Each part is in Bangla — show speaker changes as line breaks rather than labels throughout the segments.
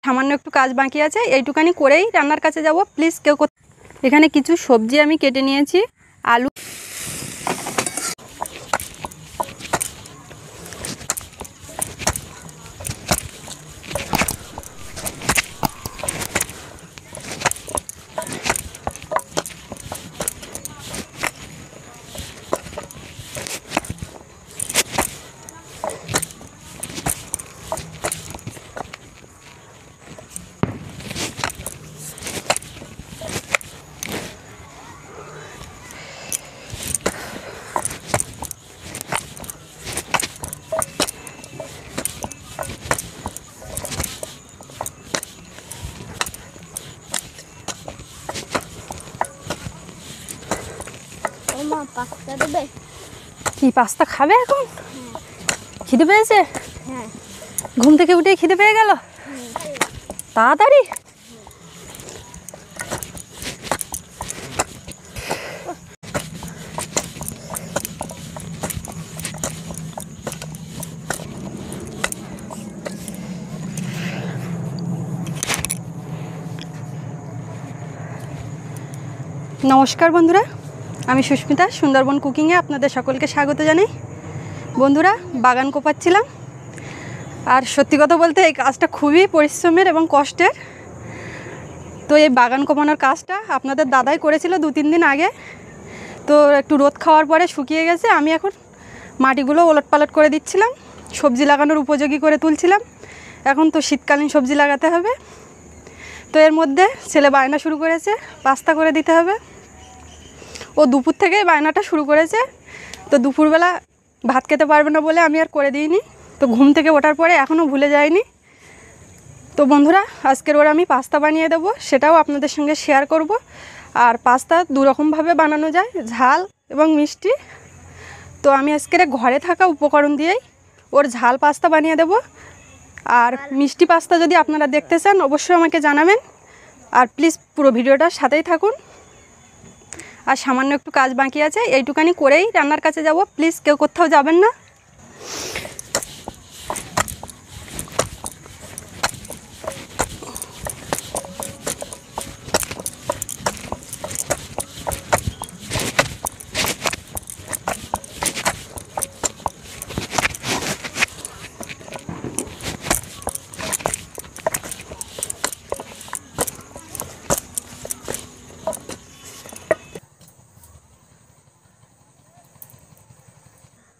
সামান্য একটু কাজ বাকি আছে, এইটুকানি করেই রান্নার কাছে যাব। প্লিজ কেউ এখানে কিছু সবজি আমি কেটে নিয়েছি, আলু,
পাস্তা দেবে?
কি পাস্তা খাবে এখন? খিদে পেয়েছে?
হ্যাঁ।
ঘুম থেকে উঠে খিদে পেয়ে গেল তাড়াতাড়ি? নমস্কার বন্ধুরা, আমি সুস্মিতা, সুন্দরবন কুকিংয়ে আপনাদের সকলকে স্বাগত জানাই। বন্ধুরা, বাগান কোপাচ্ছিলাম, আর সত্যি কথা বলতে এই কাজটা খুবই পরিশ্রমের এবং কষ্টের। তো এই বাগান কোপানোর কাজটা আপনাদের দাদাই করেছিল 2-3 দিন আগে। তো একটু রোদ খাওয়ার পরে শুকিয়ে গেছে। আমি এখন মাটিগুলো ওলটপালট করে দিচ্ছিলাম, সবজি লাগানোর উপযোগী করে তুলছিলাম। এখন তো শীতকালীন সবজি লাগাতে হবে। তো এর মধ্যে ছেলে বায়না শুরু করেছে, পাস্তা করে দিতে হবে। ও দুপুর থেকেই বায়নাটা শুরু করেছে। তো দুপুরবেলা ভাত খেতে পারবে না বলে আমি আর করে দিইনি। তো ঘুম থেকে ওঠার পরে এখনও ভুলে যায়নি। তো বন্ধুরা, আজকের ওর আমি পাস্তা বানিয়ে দেবো, সেটাও আপনাদের সঙ্গে শেয়ার করব। আর পাস্তা দুরকমভাবে বানানো যায়, ঝাল এবং মিষ্টি। তো আমি আজকের ঘরে থাকা উপকরণ দিয়েই ওর ঝাল পাস্তা বানিয়ে দেব। আর মিষ্টি পাস্তা যদি আপনারা দেখতে চান অবশ্যই আমাকে জানাবেন। আর প্লিজ পুরো ভিডিওটার সাথেই থাকুন। আর সামান্য একটু কাজ বাকি আছে, এইটুকানি করেই রান্নার কাছে যাব। প্লিজ কেউ কোথাও যাবেন না।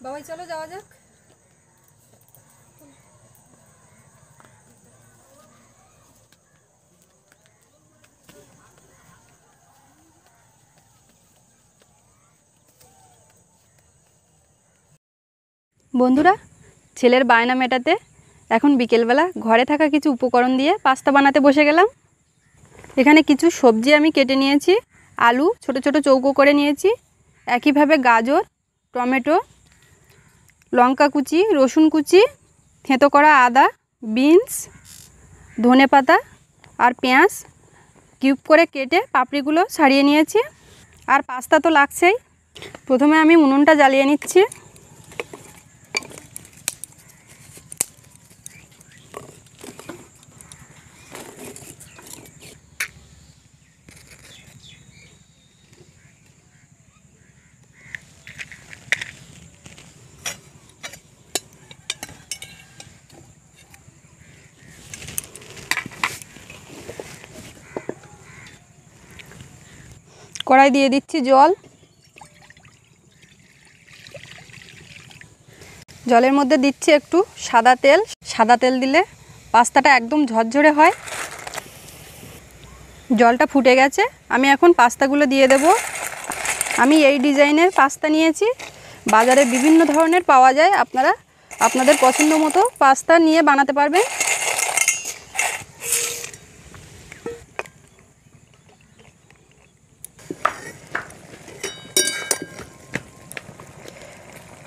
বাবাই চলো যাওয়া যাক। বন্ধুরা, ছেলের বায়না মেটাতে এখন বিকেলবেলা ঘরে থাকা কিছু উপকরণ দিয়ে পাস্তা বানাতে বসে গেলাম। এখানে কিছু সবজি আমি কেটে নিয়েছি, আলু ছোট ছোট চৌকো করে নিয়েছি, একইভাবে গাজর, টমেটো, লঙ্কা কুচি, রসুন কুচি, থেঁতো করা আদা, বিনস, ধনেপাতা আর পেঁয়াজ কিউব করে কেটে পাপড়িগুলো ছাড়িয়ে নিয়েছি। আর পাস্তা তো লাগছেই। প্রথমে আমি উনুনটা জ্বালিয়ে নিচ্ছি। কড়াই দিয়ে দিচ্ছি জল। জলের মধ্যে দিচ্ছি একটু সাদা তেল। সাদা তেল দিলে পাস্তাটা একদম ঝরঝরে হয়। জলটা ফুটে গেছে, আমি এখন পাস্তাগুলো দিয়ে দেব। আমি এই ডিজাইনের পাস্তা নিয়েছি, বাজারে বিভিন্ন ধরনের পাওয়া যায়। আপনারা আপনাদের পছন্দ মতো পাস্তা নিয়ে বানাতে পারবেন।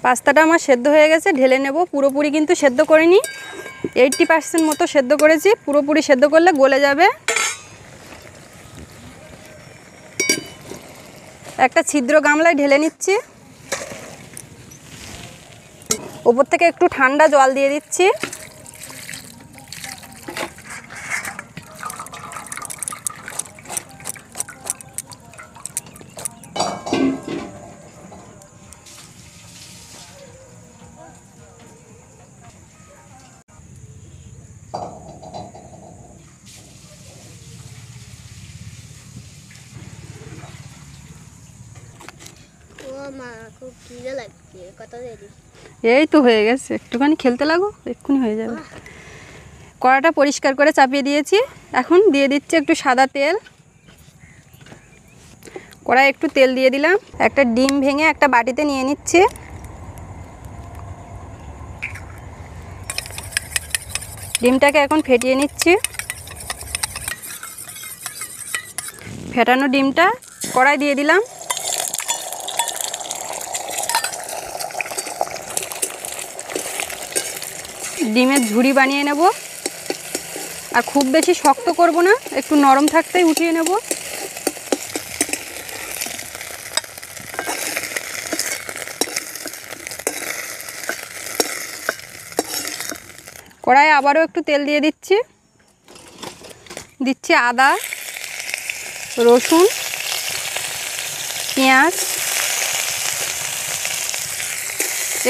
পাস্তাটা আমার সেদ্ধ হয়ে গেছে, ঢেলে নেব। পুরোপুরি কিন্তু সেদ্ধ করিনি, 80% মতো সেদ্ধ করেছি। পুরোপুরি সেদ্ধ করলে গলে যাবে। একটা ছিদ্র গামলায় ঢেলে নিচ্ছি। ওপর থেকে একটু ঠান্ডা জল দিয়ে দিচ্ছি।
মা খুব খিদে লাগছে, কত দেরি?
এই তো হয়ে গেছে, একটুখানি খেলতে লাগো, এক্ষুনি হয়ে যাবে। কড়াটা পরিষ্কার করে চাপিয়ে দিয়েছি। এখন দিয়ে দিচ্ছি একটু সাদা তেল। কড়াই একটু তেল দিয়ে দিলাম। একটা ডিম ভেঙে একটা বাটিতে নিয়ে নিচ্ছি। ডিমটাকে এখন ফেটিয়ে নিচ্ছি। ফেটানো ডিমটা কড়াই দিয়ে দিলাম। ডিমের ঝুড়ি বানিয়ে নেব। আর খুব বেশি শক্ত করব না, একটু নরম থাকতেই উঠিয়ে নেব। কড়াইয়ে আবারও একটু তেল দিয়ে দিচ্ছি। দিচ্ছি আদা, রসুন, পেঁয়াজ,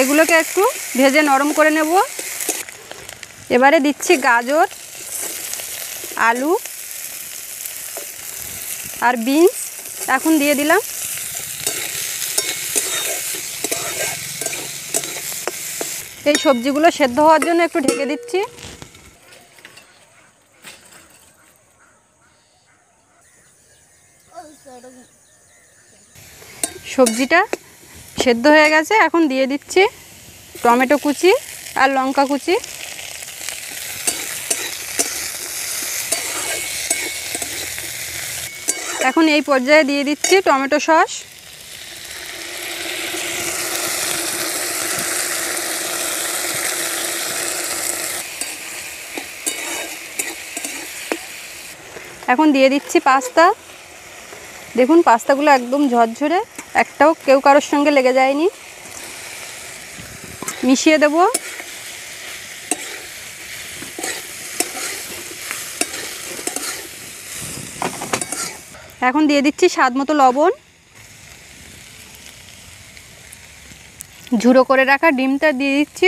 এগুলোকে একটু ভেজে নরম করে নেব। এবারে দিচ্ছি গাজর, আলু আর বিনস, এখন দিয়ে দিলাম। এই সবজিগুলো সেদ্ধ হওয়ার জন্য একটু ঢেকে দিচ্ছি। সবজিটা সেদ্ধ হয়ে গেছে, এখন দিয়ে দিচ্ছি টমেটো কুচি আর লঙ্কা কুচি। এখন এই পর্যায়ে দিয়ে দিচ্ছি টমেটো সস। এখন দিয়ে দিচ্ছি পাস্তা। দেখুন পাস্তাগুলো একদম ঝরঝরে, একটাও কেউ কারোর সঙ্গে লেগে যায়নি। মিশিয়ে দেব। এখন দিয়ে দিচ্ছি স্বাদ মতো লবণ। ঝুড়ো করে রাখা ডিমটা দিয়ে দিচ্ছি।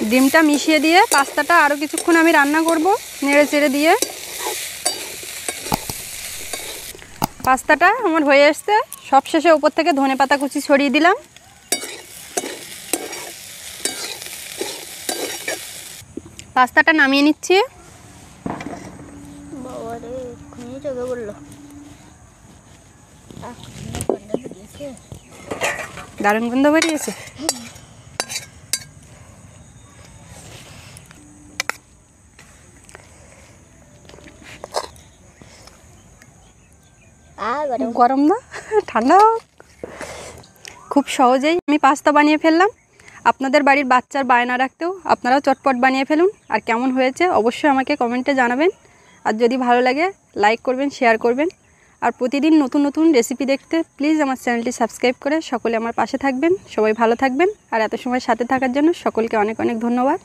ডিমটা মিশিয়ে দিয়ে পাস্তাটা আরও কিছুক্ষণ আমি রান্না করব নেড়ে চেড়ে দিয়ে। পাস্তাটা আমার হয়ে আসছে। সবশেষে ওপর থেকে ধনেপাতা কুচি ছড়িয়ে দিলাম। পাস্তাটা নামিয়ে নিচ্ছি।
বাবারে এক্ষুনি চোখে বললো,
দারুণ গন্ধ বেরিয়েছে। গরম না, ঠান্ডা হোক। খুব সহজেই আমি পাস্তা বানিয়ে ফেললাম। আপনাদের বাড়ির বাচ্চার বায়না রাখতেও আপনারাও চটপট বানিয়ে ফেলুন। আর কেমন হয়েছে অবশ্যই আমাকে কমেন্টে জানাবেন। আর যদি ভালো লাগে লাইক করবেন, শেয়ার করবেন। আর প্রতিদিন নতুন নতুন রেসিপি দেখতে প্লিজ আমার চ্যানেলটি সাবস্ক্রাইব করে সকলে আমার পাশে থাকবেন। সবাই ভালো থাকবেন। আর এত সময় সাথে থাকার জন্য সকলকে অনেক অনেক ধন্যবাদ।